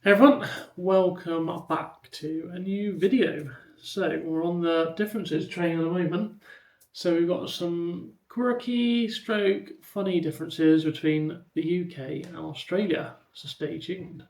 Hey everyone, welcome back to a new video. So we're on the differences train at the moment. So we've got some quirky stroke funny differences between the UK and Australia. So stay tuned.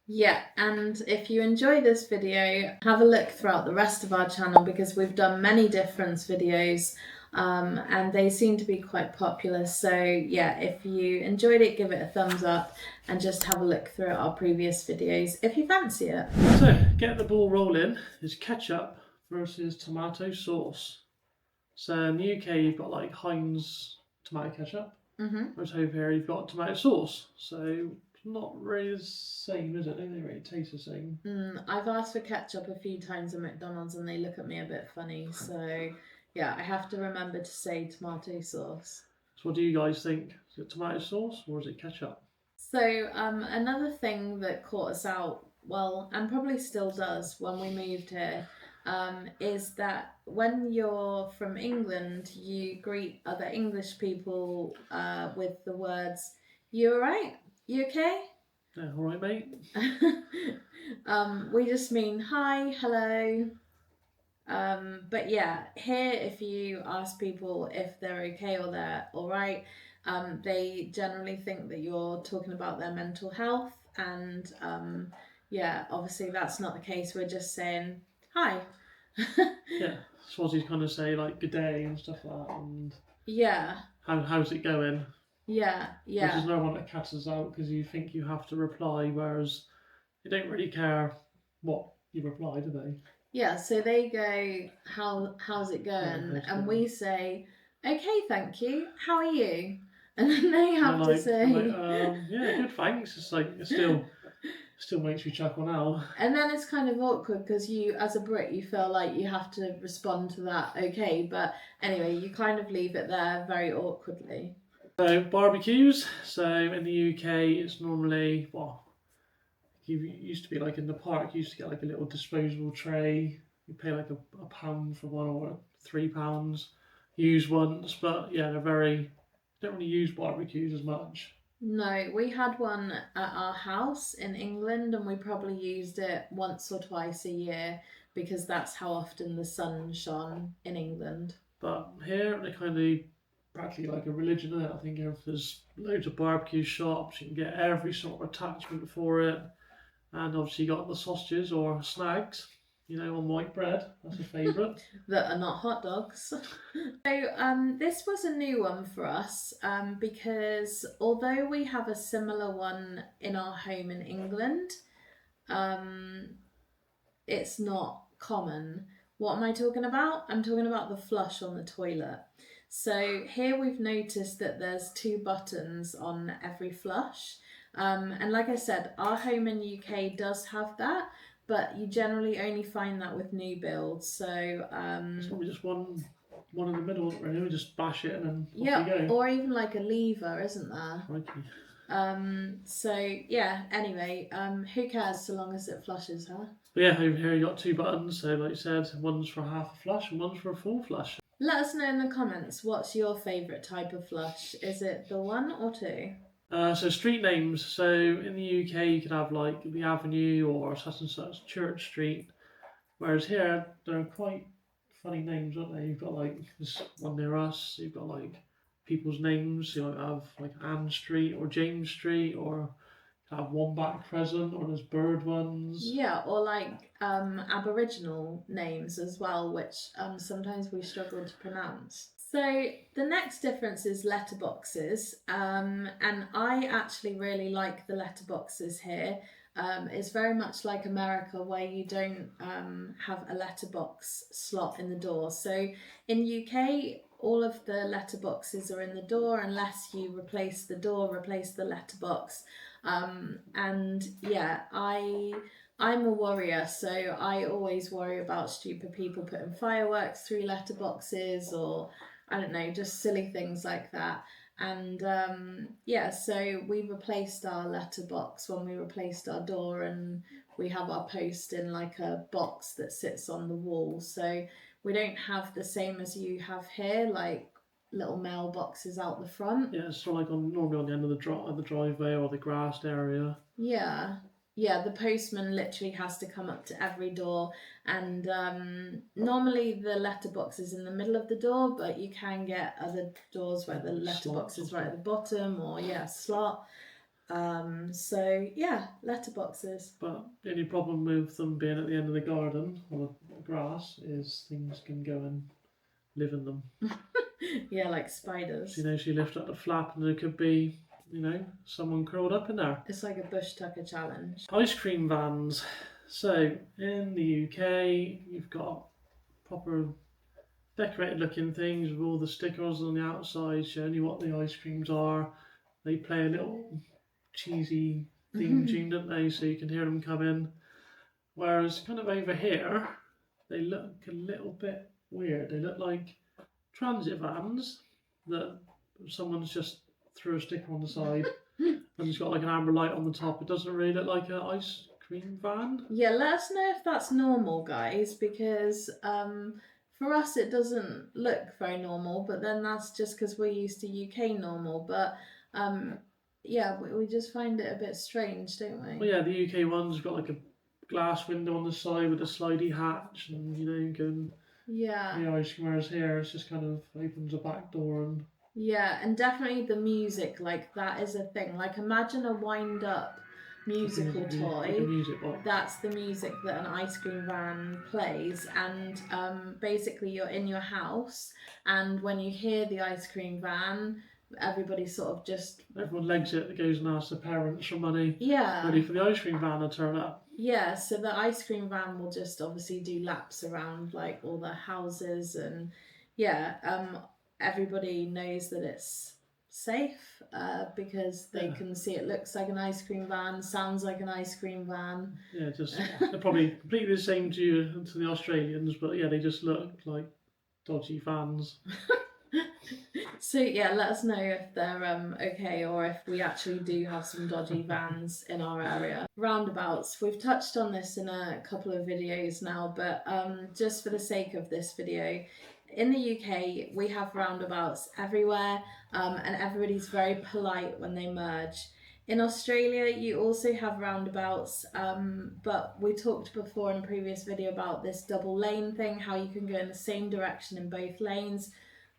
Yeah, and if you enjoy this video, have a look throughout the rest of our channel because we've done many different videos and they seem to be quite popular. So yeah, if you enjoyed it, give it a thumbs up and just have a look through our previous videos if you fancy it. So get the ball rolling is ketchup versus tomato sauce. So in the UK you've got like Heinz tomato ketchup. Whereas over here you've got tomato sauce. So not really the same, is it? They don't really taste the same. I've asked for ketchup a few times at McDonald's and they look at me a bit funny. So yeah, I have to remember to say tomato sauce. So what do you guys think? Is it tomato sauce or is it ketchup? So another thing that caught us out, well, and probably still does when we moved here, is that when you're from England, you greet other English people with the words, "You alright? You okay?" Yeah, all right, mate. We just mean hi, hello. But yeah, here if you ask people if they're okay or they're all right, they generally think that you're talking about their mental health, and yeah, obviously that's not the case. We're just saying hi. Yeah, Swazies kind of say like good day and stuff like that, and Yeah, how's it going? yeah, Which is yeah, no one that catches out because you think you have to reply, whereas they don't really care what you reply, do they? yeah. So they go, how's it Yeah, going? how's it And going? we say, okay, thank you. How are you? And then they And have to they're like, say, yeah, good, thanks. It's like it still makes you chuckle now. and then it's kind of awkward because you, as a Brit, you feel like you have to respond to that, okay. But anyway, you kind of leave it there very awkwardly. So barbecues. So in the UK, it's normally you used to be like in the park. You used to get like a little disposable tray. You pay like a pound for one or £3. Use once, but yeah, they're very don't really use barbecues as much. No, we had one at our house in England and we probably used it once or twice a year because that's how often the sun shone in England. But here they kind of practically like a religion in it. I think if there's loads of barbecue shops, you can get every sort of attachment for it, and obviously you got the sausages or snags. On white bread. That's a favourite. That are not hot dogs. So this was a new one for us because although we have a similar one in our home in England, um, it's not common. What am I talking about? I'm talking about the flush on the toilet. So here we've noticed that there's two buttons on every flush. And like I said, our home in UK does have that, but you generally only find that with new builds. So It's probably just one in the middle, really. We just bash it and then off you yeah, go. or even like a lever, isn't there? Crikey. So yeah, anyway, who cares so long as it flushes, huh? But yeah, over here you got two buttons. So like you said, one's for half a flush and one's for a full flush. Let us know in the comments what's your favourite type of flush. Is it the one or two? So street names. So in the UK you could have like the Avenue or such and such Church Street. Whereas here they're quite funny names, aren't they? You've got like this one near us. You've got like people's names. You might have like Ann Street or James Street or have Wombat Crescent or there's bird ones. Yeah, or like Aboriginal names as well, which sometimes we struggle to pronounce. So the next difference is letterboxes, and I actually really like the letterboxes here. It's very much like America, where you don't have a letterbox slot in the door. So in UK, all of the letterboxes are in the door unless you replace the door, replace the letterbox. And yeah, I'm a worrier, so I always worry about stupid people putting fireworks through letterboxes or I don't know, just silly things like that. And yeah, so we replaced our letterbox when we replaced our door, and we have our post in like a box that sits on the wall. So we don't have the same as you have here, like little mailboxes out the front. Yeah, it's sort of like normally on the end of the driveway or the grassed area. Yeah. yeah, the postman literally has to come up to every door, and normally the letterbox is in the middle of the door, but you can get other doors where the letterbox is right at the bottom, or yeah, slot. So yeah, letterboxes. But the only problem with them being at the end of the garden or the grass is things can go and live in them. Yeah, like spiders. So, so you lift up the flap and there could be, someone curled up in there. It's like a bush tucker challenge. Ice cream vans. So in the UK, you've got proper decorated looking things with all the stickers on the outside showing you what the ice creams are. They play a little cheesy theme tune, don't they? So you can hear them come in. Whereas kind of over here, they look a little bit weird. They look like transit vans that someone's just threw a sticker on the side and it's got like an amber light on the top. It doesn't really look like an ice cream van. Yeah, let us know if that's normal, guys, because for us it doesn't look very normal, but then that's just because we're used to UK normal. But yeah, we just find it a bit strange, don't we? Well, yeah, the UK one's got like a glass window on the side with a slidey hatch, and you can the ice cream. Whereas here, it's just kind of opens a back door and. Yeah, and definitely the music, like that is a thing. Like imagine a wind up musical toy. Like a music box. That's the music that an ice cream van plays, and basically you're in your house, and when you hear the ice cream van, everybody sort of just everyone legs it, goes and asks their parents for money. Yeah. Ready for the ice cream van to turn up. Yeah, so the ice cream van will just obviously do laps around like all the houses, and everybody knows that it's safe because they can see it looks like an ice cream van, sounds like an ice cream van. Yeah, just they're probably completely the same to the Australians, but yeah, they just look like dodgy vans. So yeah, let us know if they're okay, or if we actually do have some dodgy vans in our area. Roundabouts, we've touched on this in a couple of videos now, but just for the sake of this video, in the UK we have roundabouts everywhere, and everybody's very polite when they merge. In Australia you also have roundabouts, but we talked before in a previous video about this double lane thing, how you can go in the same direction in both lanes.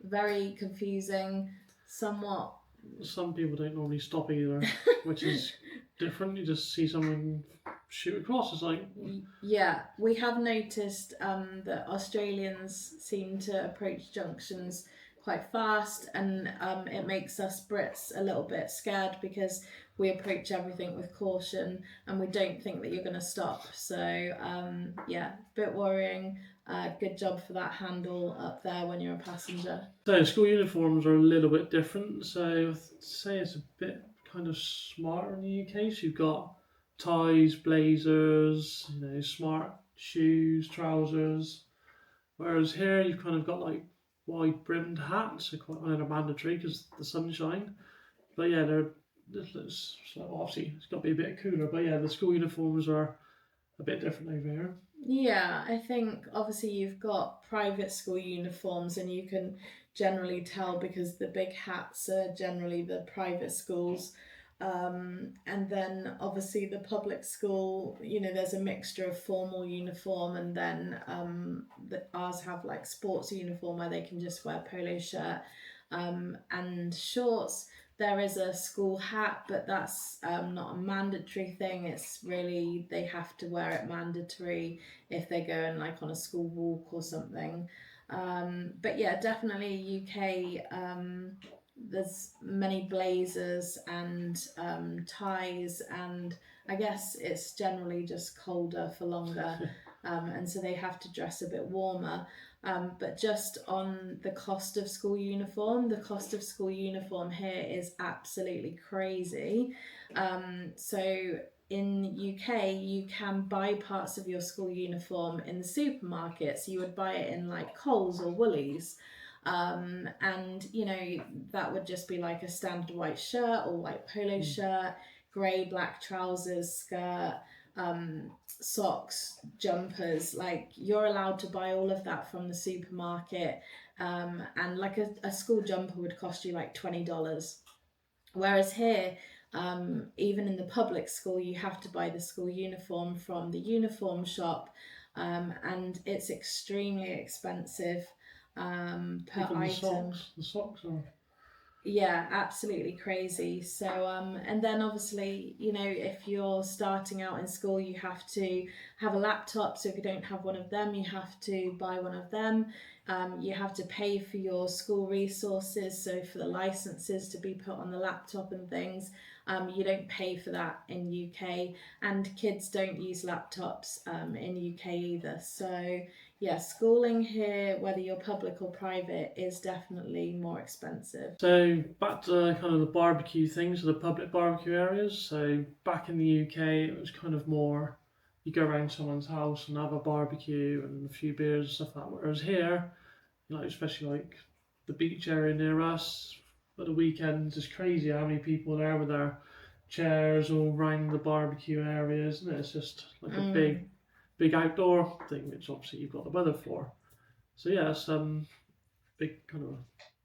Very confusing, somewhat. Some people don't normally stop either, which is different. You just see someone shoot across. It's like... Yeah, we have noticed that Australians seem to approach junctions quite fast, and it makes us Brits a little bit scared because we approach everything with caution and we don't think that you're going to stop. So yeah, a bit worrying. Good job for that handle up there when you're a passenger. So school uniforms are a little bit different. So I'd say it's a bit kind of smarter in the UK. So you've got ties, blazers, smart shoes, trousers. Whereas here you've kind of got like wide brimmed hats, so quite mandatory because the sunshine. But yeah, obviously it's got to be a bit cooler. But yeah, the school uniforms are a bit different over here. Yeah, I think obviously you've got private school uniforms, and you can generally tell because the big hats are generally the private schools. And then obviously the public school, there's a mixture of formal uniform, and then ours have like sports uniform where they can just wear polo shirt and shorts. There is a school hat, but that's not a mandatory thing. It's really, they have to wear it mandatory if they're going like on a school walk or something. But yeah, definitely UK, there's many blazers and ties, and I guess it's generally just colder for longer, and so they have to dress a bit warmer. But just on the cost of school uniform, here is absolutely crazy. So in UK, you can buy parts of your school uniform in the supermarkets. You would buy it in like Coles or Woolies. And that would just be like a standard white shirt or white polo shirt, grey, black trousers, skirt, socks, jumpers. Like, you're allowed to buy all of that from the supermarket, and like a school jumper would cost you like $20, whereas here even in the public school, you have to buy the school uniform from the uniform shop, and it's extremely expensive per Even item. the socks are. Yeah, absolutely crazy. So, and then obviously, if you're starting out in school, you have to have a laptop. So if you don't have one of them, you have to buy one of them. You have to pay for your school resources, so for the licenses to be put on the laptop and things. You don't pay for that in UK, and kids don't use laptops in UK either. So yeah, schooling here, whether you're public or private, is definitely more expensive. So back to kind of the barbecue things, so the public barbecue areas. So back in the UK, it was kind of more you go around someone's house and have a barbecue and a few beers and stuff like that. Whereas here, especially like the beach area near us, at the weekends, it's crazy how many people are there with their chairs all round the barbecue areas, and it's just like a big outdoor thing, which obviously you've got the weather for. So yeah, it's big kind of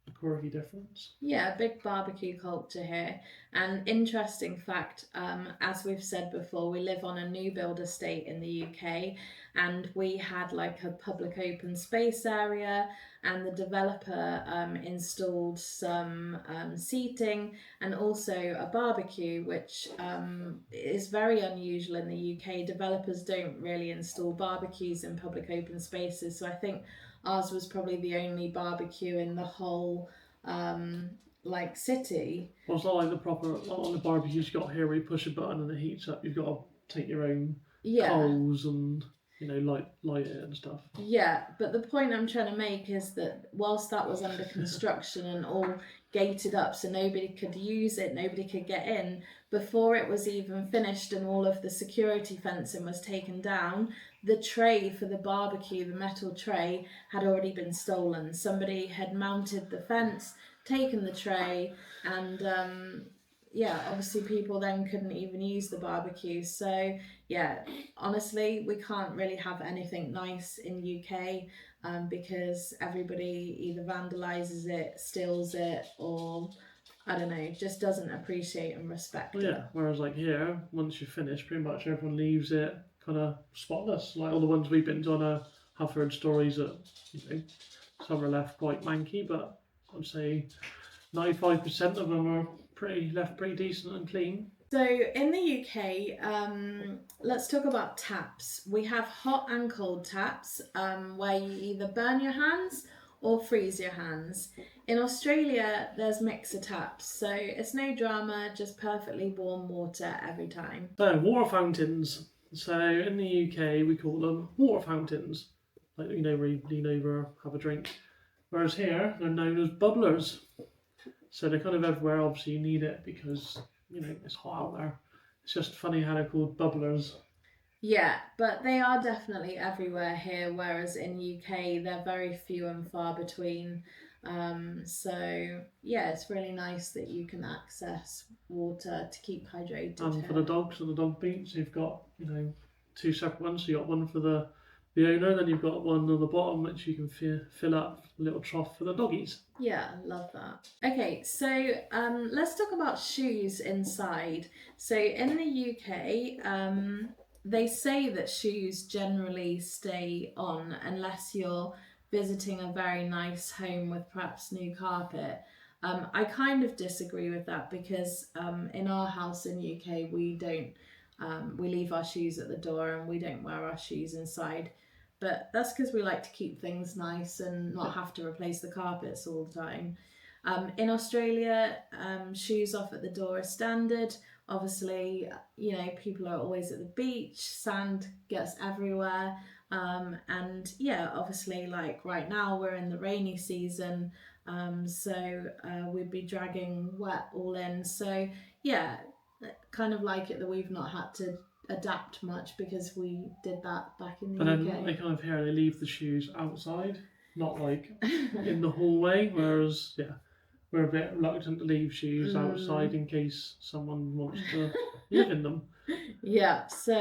a quirky difference. Yeah, big barbecue culture here. And interesting fact, as we've said before, we live on a new build estate in the UK, and we had like a public open space area, and the developer installed some seating and also a barbecue, which is very unusual in the UK. Developers don't really install barbecues in public open spaces, so I think ours was probably the only barbecue in the whole like city. Well, it's not like the proper, not on the barbecues you got here where you push a button and it heats up. You've got to take your own coals and light it and stuff. Yeah, but the point I'm trying to make is that whilst that was under construction and all gated up so nobody could use it, nobody could get in, before it was even finished and all of the security fencing was taken down, the tray for the barbecue, the metal tray, had already been stolen. Somebody had mounted the fence, taken the tray, and obviously people then couldn't even use the barbecue. So yeah, honestly, we can't really have anything nice in UK because everybody either vandalizes it, steals it, or I don't know, just doesn't appreciate and respect it. Yeah, whereas like here, once you finish, pretty much everyone leaves it kind of spotless. Like all the ones we've been to, I have heard stories that some are left quite manky, but I'd say 95% of them are left pretty decent and clean. So in the UK, let's talk about taps. We have hot and cold taps where you either burn your hands or freeze your hands. In Australia, there's mixer taps, so it's no drama, just perfectly warm water every time. So water fountains. So in the UK, we call them water fountains, like where you lean over, have a drink. Whereas here, they're known as bubblers. So they're kind of everywhere. Obviously, you need it because it's hot out there. It's just funny how they're called bubblers. Yeah, but they are definitely everywhere here, whereas in UK they're very few and far between. So yeah, it's really nice that you can access water to keep hydrated. And for the dogs and the dog beats, you've got two separate ones. So you got one for the owner, then you've got one on the bottom which you can fill up a little trough for the doggies. Yeah, love that. Okay, so let's talk about shoes inside. So in the UK, they say that shoes generally stay on unless you're visiting a very nice home with perhaps new carpet. I kind of disagree with that because in our house in UK we don't we leave our shoes at the door and we don't wear our shoes inside. But that's because we like to keep things nice and not have to replace the carpets all the time. In Australia, shoes off at the door are standard. Obviously, people are always at the beach, sand gets everywhere. And yeah, obviously, like right now, we're in the rainy season, so we'd be dragging wet all in. So yeah, kind of like it that we've not had to adapt much because we did that back in the UK. But then they kind of here they leave the shoes outside, not like in the hallway. Whereas we're a bit reluctant to leave shoes outside in case someone wants to live in them. Yeah, so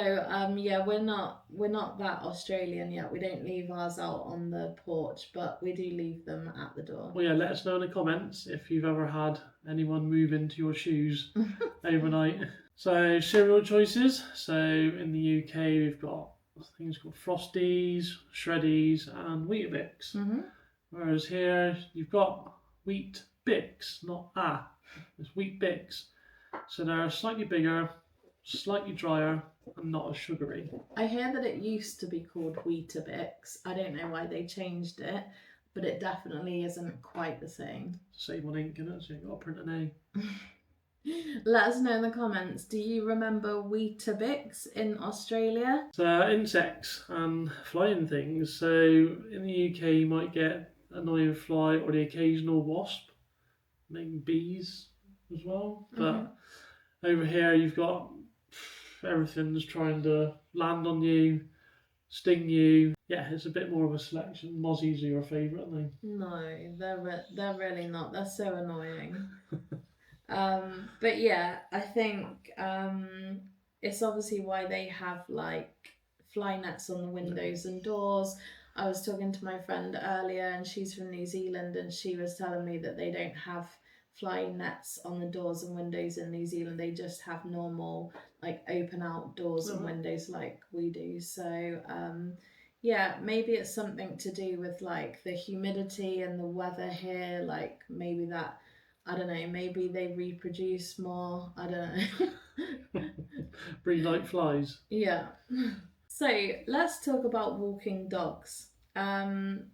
we're not that Australian yet. We don't leave ours out on the porch, but we do leave them at the door. Well, yeah, let us know in the comments if you've ever had anyone move into your shoes overnight. So cereal choices. So in the UK we've got things called Frosties, Shreddies, and Weetabix. Mm-hmm. Whereas here you've got Wheat Bix, not it's Wheat Bix. So they're slightly bigger, slightly drier, and not as sugary. I hear that it used to be called Weetabix. I don't know why they changed it, but it definitely isn't quite the same. Save on ink in it, so you've got to print a name. Let us know in the comments. Do you remember Weetabix in Australia? So insects and flying things. So in the UK you might get an annoying fly or the occasional wasp, maybe bees as well. But over here you've got everything's trying to land on you, sting you. Yeah, it's a bit more of a selection. Mozzies are your favourite, aren't they? No, they're really not. They're so annoying. But yeah, I think it's obviously why they have like fly nets on the windows and doors. I was talking to my friend earlier and she's from New Zealand and she was telling me that they don't have fly nets on the doors and windows in New Zealand. They just have normal like open out doors and windows like we do. So yeah, maybe it's something to do with like the humidity and the weather here, like maybe that, I don't know, maybe they reproduce more. I don't know. Breed like flies. Yeah. So let's talk about walking dogs. Our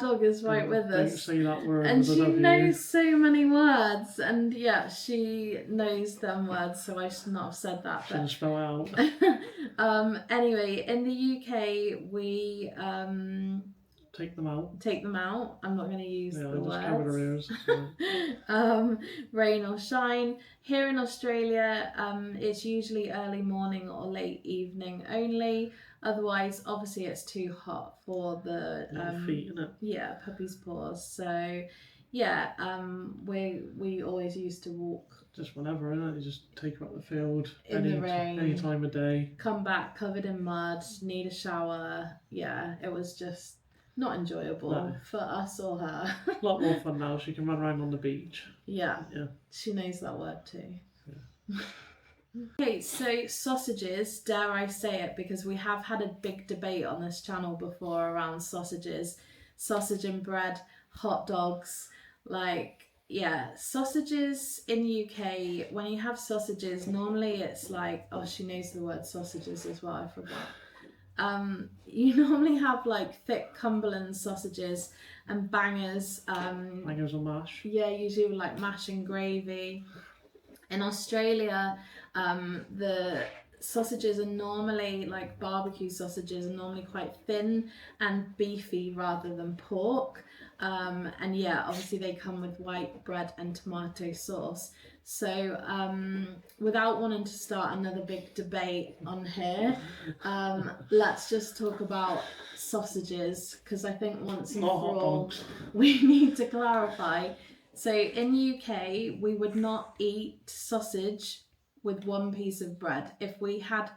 dog is right with us. Don't say that word. And she knows so many words. And yeah, she knows them words, so I should not have said that. Shouldn't spell out. Anyway, in the UK, we take them out. Take them out. I'm not going to use the just words. cover their ears. Rain or shine. Here in Australia, it's usually early morning or late evening only. Otherwise, obviously, it's too hot for the feet, isn't it? Yeah, puppy's paws. So, yeah, we always used to walk. Just whenever, innit? You just take her up the field In the rain. Any time of day. Come back covered in mud, need a shower. Yeah, it was just not enjoyable for us or her. A lot more fun now. She can run around on the beach. Yeah. She knows that word too. Yeah. Okay, so sausages, dare I say it, because we have had a big debate on this channel before around sausages. Sausage and bread, hot dogs, like, yeah, sausages in UK, when you have sausages, normally it's like, oh, she knows the word sausages as well, I forgot. You normally have like thick Cumberland sausages and bangers. Bangers or mash? Yeah, usually with like mash and gravy. In Australia, the sausages are normally, like barbecue sausages, are normally quite thin and beefy rather than pork. And yeah, obviously they come with white bread and tomato sauce. So without wanting to start another big debate on here, let's just talk about sausages, because I think once and for all we need to clarify. So in UK, we would not eat sausage with one piece of bread. If we had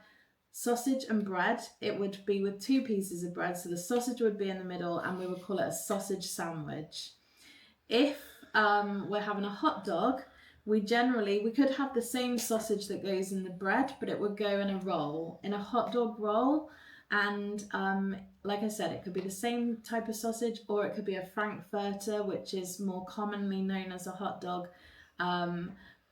sausage and bread, it would be with two pieces of bread. So the sausage would be in the middle and we would call it a sausage sandwich. If we're having a hot dog, we could have the same sausage that goes in the bread, but it would go in a roll, in a hot dog roll. And like I said, it could be the same type of sausage, or it could be a Frankfurter, which is more commonly known as a hot dog.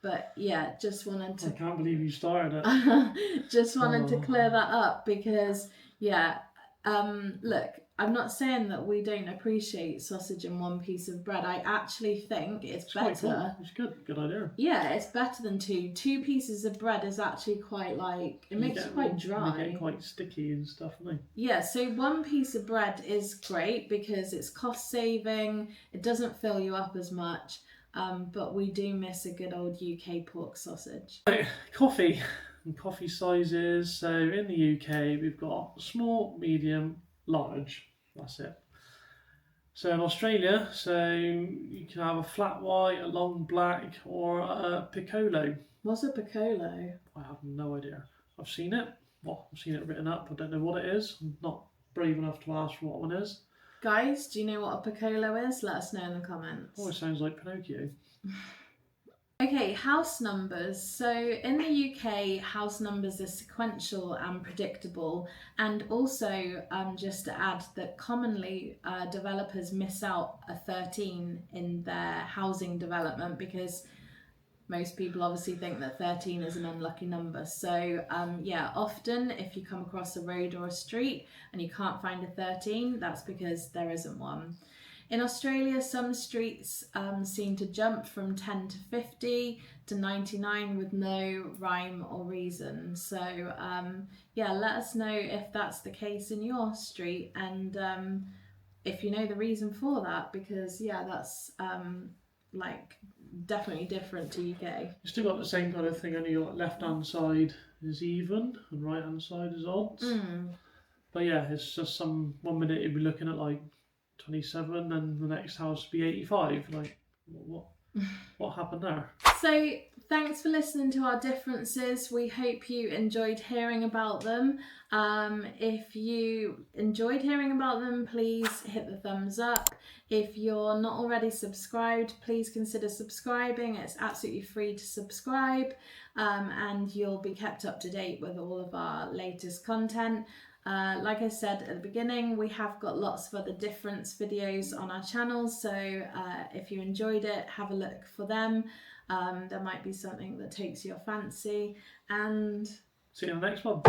But yeah, just wanted to... I can't believe you started it. Just wanted to clear that up because, yeah, look, I'm not saying that we don't appreciate sausage in one piece of bread. I actually think it's better. Cool. It's good idea. Yeah, it's better than two. Two pieces of bread is actually quite like, it makes it quite dry. They get quite sticky and stuff, don't they? Yeah, so one piece of bread is great because it's cost saving, it doesn't fill you up as much, but we do miss a good old UK pork sausage. Coffee and coffee sizes. So in the UK, we've got small, medium, large. That's it. So in Australia, so you can have a flat white, a long black, or a piccolo. What's a piccolo? I have no idea. I've seen it. Well, I've seen it written up. I don't know what it is. I'm not brave enough to ask what one is. Guys, do you know what a piccolo is? Let us know in the comments. Oh, it sounds like Pinocchio. Okay, house numbers. So in the UK, house numbers are sequential and predictable. And also, just to add that commonly developers miss out a 13 in their housing development because most people obviously think that 13 is an unlucky number. So yeah, often if you come across a road or a street and you can't find a 13, that's because there isn't one. In Australia, some streets seem to jump from 10 to 50 to 99 with no rhyme or reason. So yeah, let us know if that's the case in your street and if you know the reason for that, because yeah, that's like definitely different to UK. You still got the same kind of thing, only your left hand side is even and right hand side is odds. But yeah, it's just some 1 minute you'd be looking at like 27 and the next house would be 85. Like, what happened there? So thanks for listening to our differences. We hope you enjoyed hearing about them. If you enjoyed hearing about them, please hit the thumbs up. If you're not already subscribed, please consider subscribing. It's absolutely free to subscribe, and you'll be kept up to date with all of our latest content. Like I said at the beginning, we have got lots of other difference videos on our channel, so if you enjoyed it, have a look for them. There might be something that takes your fancy, and see you in the next one.